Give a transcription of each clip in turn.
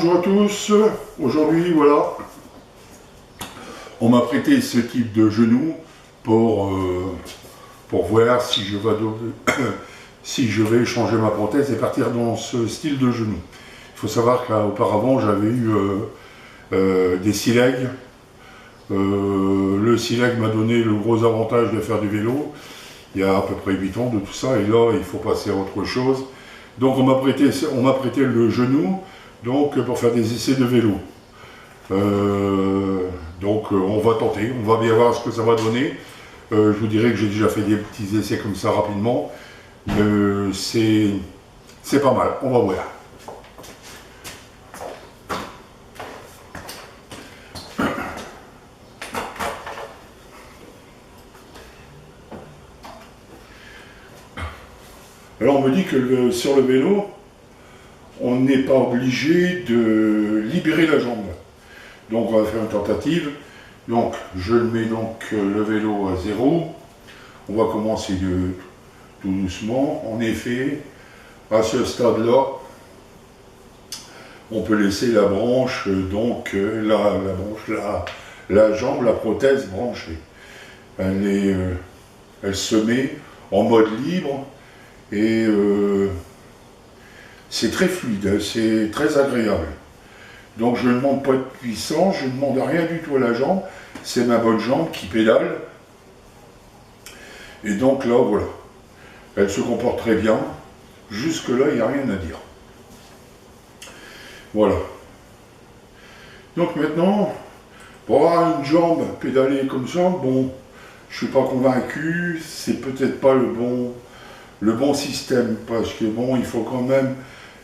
Bonjour à tous, aujourd'hui voilà, on m'a prêté ce type de genou pour voir si je, si je vais changer ma prothèse et partir dans ce style de genou. Il faut savoir qu'auparavant j'avais eu des silegs. Le sileg m'a donné le gros avantage de faire du vélo il y a à peu près 8 ans de tout ça, et là il faut passer à autre chose. Donc on m'a prêté le genou donc pour faire des essais de vélo. Donc on va tenter, on va bien voir ce que ça va donner. Je vous dirais que j'ai déjà fait des petits essais comme ça rapidement. C'est pas mal, on va voir. Alors on me dit que sur le vélo, on n'est pas obligé de libérer la jambe. Donc on va faire une tentative. Donc je mets donc le vélo à 0. On va commencer tout doucement. En effet, à ce stade-là, on peut laisser la branche, donc la jambe, la prothèse branchée. Elle se met en mode libre et c'est très fluide, c'est très agréable. Donc je ne demande pas de puissance, je ne demande rien du tout à la jambe, c'est ma bonne jambe qui pédale. Et donc là, voilà, elle se comporte très bien. Jusque là, il n'y a rien à dire. Voilà. Donc maintenant, pour avoir une jambe pédalée comme ça, bon, je ne suis pas convaincu, c'est peut-être pas le bon système, parce que bon, il faut quand même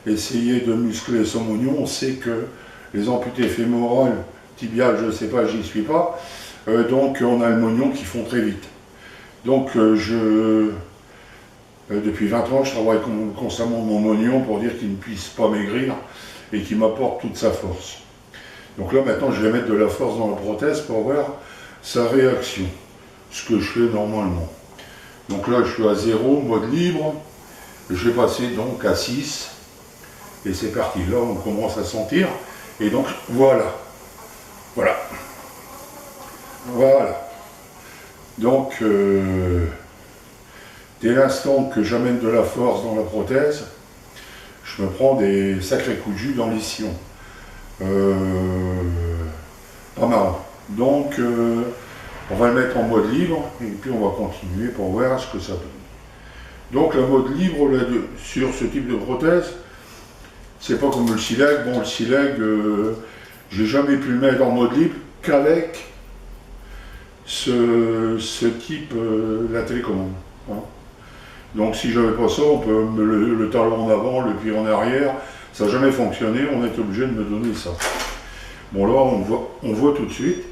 essayer de muscler son oignon. On sait que les amputés fémorales, tibiales, je ne sais pas, j'y suis pas, donc on a le mognon qui font très vite. Donc depuis 20 ans, je travaille constamment mon mognon pour dire qu'il ne puisse pas maigrir et qu'il m'apporte toute sa force. Donc là maintenant, je vais mettre de la force dans la prothèse pour voir sa réaction, ce que je fais normalement. Donc là, je suis à 0, mode libre. Je vais passer donc à 6. Et c'est parti. Là, on commence à sentir. Et donc, voilà. Voilà. Voilà. Donc, dès l'instant que j'amène de la force dans la prothèse, je me prends des sacrés coups de jus dans les sillons. Pas mal. Donc, on va le mettre en mode libre et puis on va continuer pour voir ce que ça donne. Donc le mode libre sur ce type de prothèse, c'est pas comme le sileg. Bon, le sileg, j'ai jamais pu le mettre en mode libre qu'avec ce type, la télécommande. Hein. Donc si j'avais pas ça, on peut le talon en avant, le pied en arrière, ça n'a jamais fonctionné, on est obligé de me donner ça. Bon là, on voit tout de suite.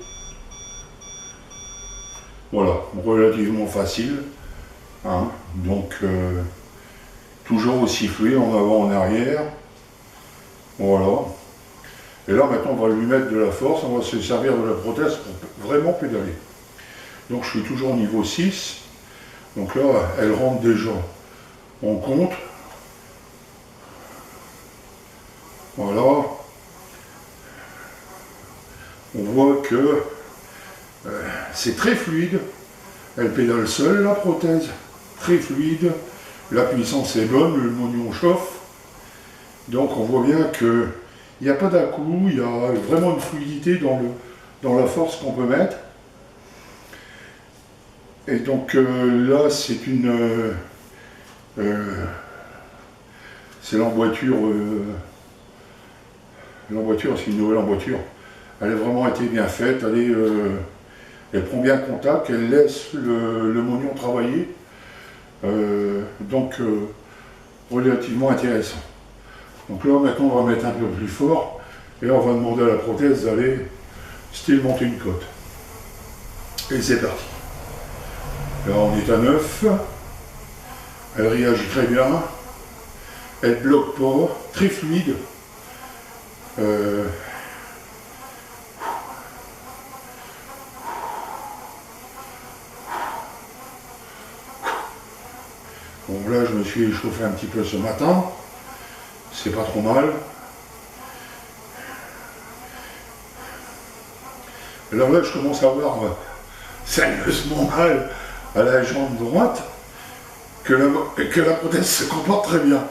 Voilà, relativement facile, hein. Donc toujours aussi fluide en avant, en arrière, voilà. Et là maintenant on va lui mettre de la force, on va se servir de la prothèse pour vraiment pédaler. Donc je suis toujours au niveau 6, donc là elle rentre déjà, on compte, voilà. On voit que c'est très fluide, elle pédale seule la prothèse, très fluide, la puissance est bonne, le mognon chauffe, donc on voit bien qu'il n'y a pas d'à-coup, il y a vraiment une fluidité dans la force qu'on peut mettre. Et donc là c'est c'est l'emboîture, c'est une nouvelle emboîture. Elle a vraiment été bien faite, elle prend bien contact, elle laisse le mognon travailler, donc relativement intéressant. Donc là maintenant on va mettre un peu plus fort, et là on va demander à la prothèse d'aller style monter une côte. Et c'est parti. Là on est à 9, elle réagit très bien, elle bloque pas, très fluide. Bon là je me suis échauffé un petit peu ce matin, c'est pas trop mal. Alors là, je commence à avoir sérieusement mal à la jambe droite, que la prothèse se comporte très bien.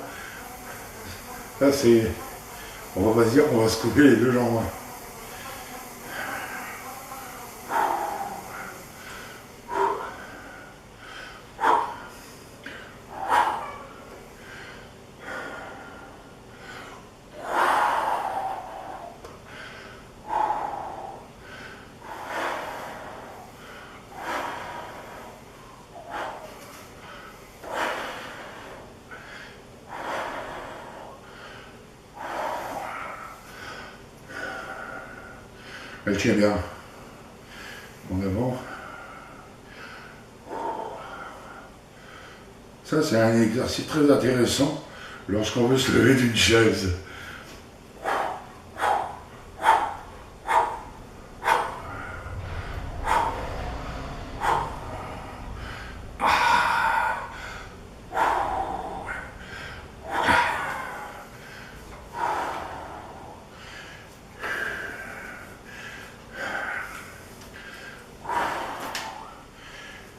Là, c'est... On va pas se dire qu'on va se couper les deux jambes. Elle tient bien. En avant. Ça, c'est un exercice très intéressant lorsqu'on veut se lever d'une chaise.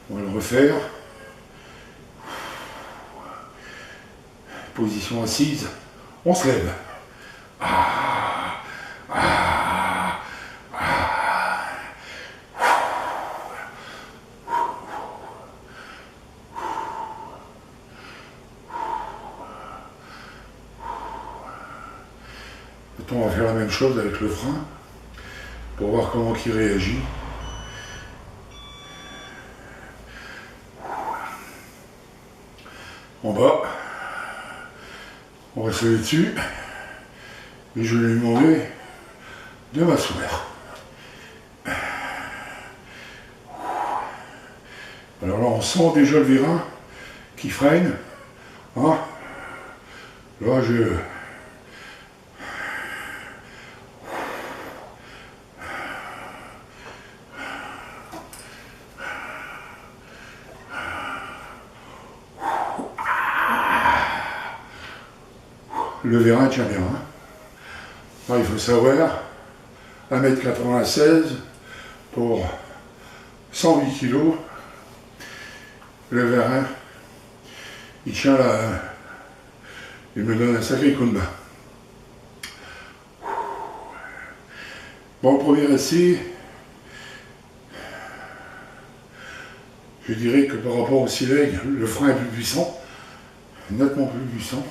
On va le refaire. Position assise. On se lève. Maintenant, on va faire la même chose avec le frein pour voir comment il réagit. En bas, on va se lever dessus et je vais lui demander de m'asseoir. Alors là, on sent déjà le vérin qui freine. Hein? Là, le vérin tient bien. Hein. Alors, il faut savoir, 1,96 m pour 108 kg. Le vérin, il tient là. Il me donne un sacré coup de main. Bon, le premier essai, je dirais que par rapport au Sea-Leg, le frein est plus puissant, nettement plus puissant.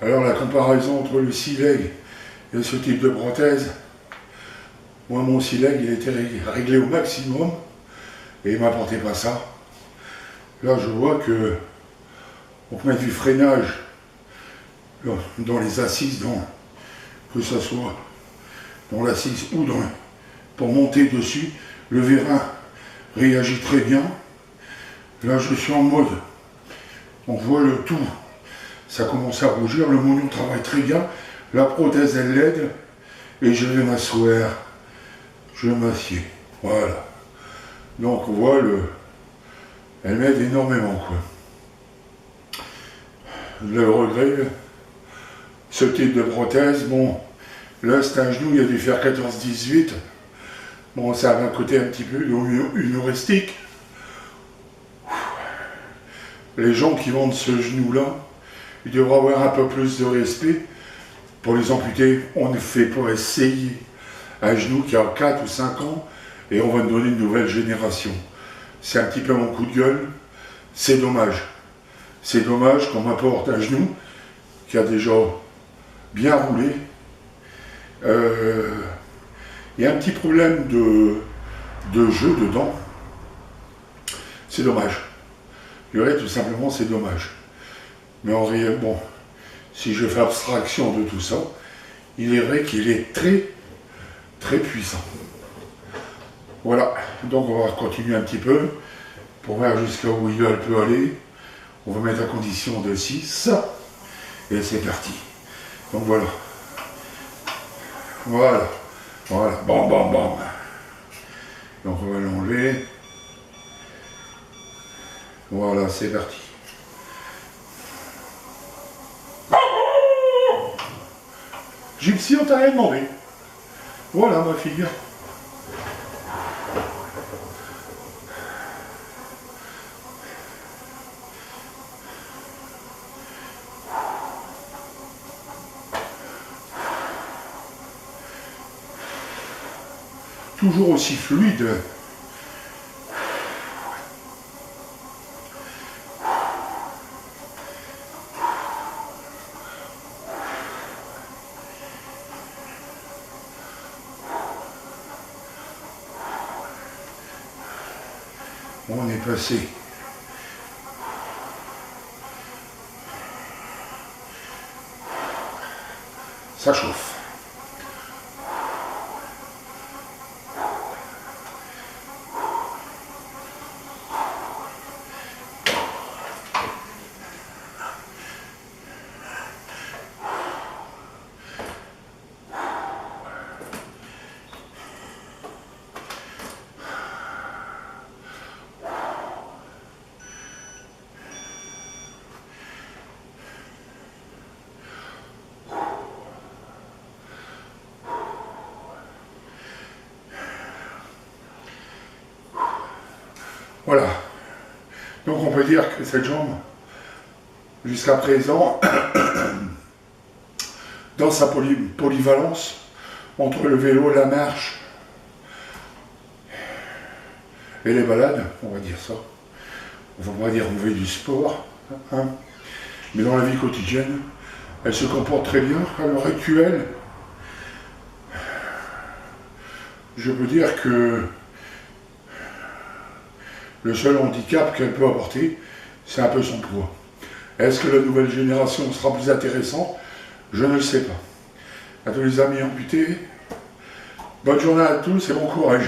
Alors la comparaison entre le Sea-Leg et ce type de prothèse, moi mon Sea-Leg il était réglé au maximum et il ne m'apportait pas ça. Là je vois que au point de vue freinage, dans les assises, que ce soit dans l'assise ou pour monter dessus, le vérin réagit très bien. Là je suis en mode, on voit le tout. Ça commence à rougir, le moignon travaille très bien, la prothèse elle l'aide, et je vais m'asseoir, je m'assieds, voilà. Donc on voit, elle m'aide énormément quoi. Le regret, ce type de prothèse, bon, là c'est un genou, il a dû faire 14-18, bon ça a un côté un petit peu humoristique. Les gens qui vendent ce genou-là, il devra avoir un peu plus de respect pour les amputés. On ne fait pas essayer un genou qui a 4 ou 5 ans et on va nous donner une nouvelle génération. C'est un petit peu mon coup de gueule. C'est dommage. C'est dommage qu'on m'apporte un genou qui a déjà bien roulé. Il y a un petit problème de jeu dedans. C'est dommage. Je dirais tout simplement c'est dommage. Mais en réalité, bon, si je fais abstraction de tout ça, il est vrai qu'il est très, très puissant. Voilà, donc on va continuer un petit peu pour voir jusqu'à où il peut aller. On va mettre à condition de 6 et c'est parti. Donc voilà. Voilà, voilà, bam, bam, bam. Donc on va l'enlever. Voilà, c'est parti. Gypsy, on t'a rien demandé. Voilà ma fille. Toujours aussi fluide. On est passé. Ça chauffe. Voilà. Donc on peut dire que cette jambe, jusqu'à présent, dans sa polyvalence, entre le vélo, la marche et les balades, on va dire ça. On va pas dire on fait du sport, hein, mais dans la vie quotidienne, elle se comporte très bien. À l'heure actuelle, je peux dire que le seul handicap qu'elle peut apporter, c'est un peu son poids. Est-ce que la nouvelle génération sera plus intéressante? Je ne le sais pas. À tous les amis amputés, bonne journée à tous et bon courage.